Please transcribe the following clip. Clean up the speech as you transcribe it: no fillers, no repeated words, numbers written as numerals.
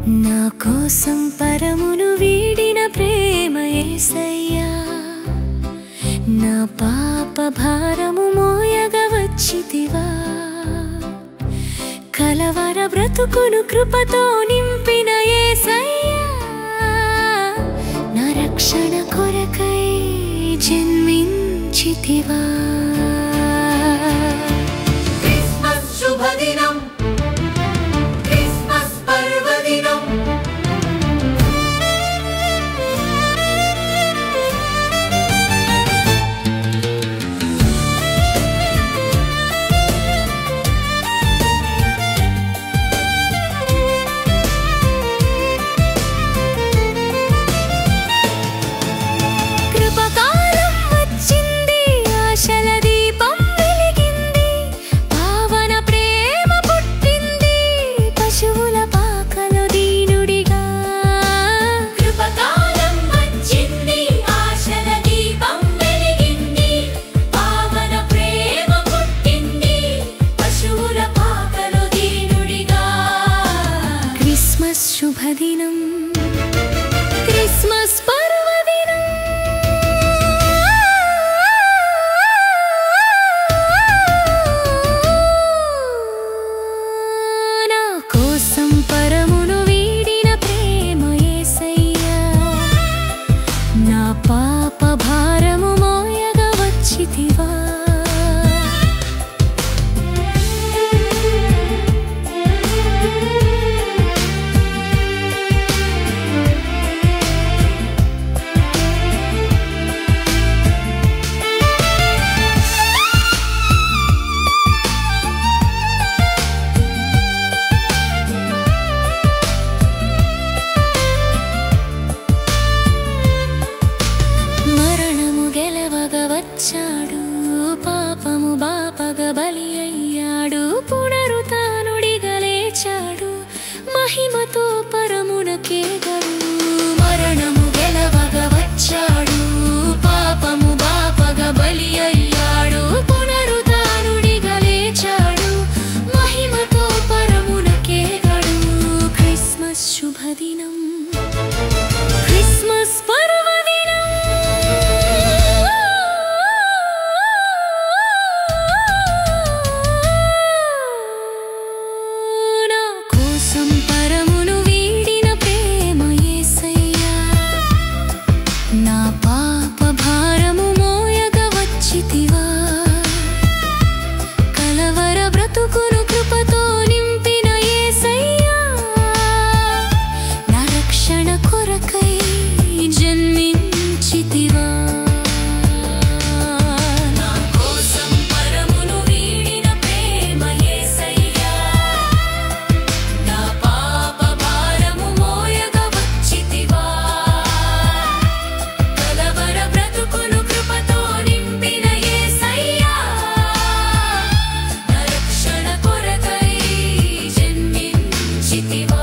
నా కోసం పరమును వీడిన ప్రేమ యేసయ్యా నా పాప భారము మోయగా వచ్చితివా కలవర బ్రతుకును కృపతో నింపిన యేసయ్యా నా రక్షణ కొరకై జన్మించితివా క్రిస్మస్ శుభదినం క్రిస్మస్ పర్వదినం శుభదినం క్రిస్మస్ పర్వదినం నా కోసం పరమును వీడిన ప్రేమ యేసయ్యా నా పాప భారము మోయగా వచ్చితివా వచ్చాడు పాపము బాపగా బలి అయ్యాడు పునరుతానుడిగా లేచాడు మహిమతో పరమునకేగడు మరణము గెలవగా వచ్చాడు పాపము బాపగా బలి అయ్యాడు పునరుతానుడిగా లేచాడు మహిమతో పరమునకేగడు క్రిస్మస్ శుభదినం క్రిస్మస్ పర్వదినం Positiva.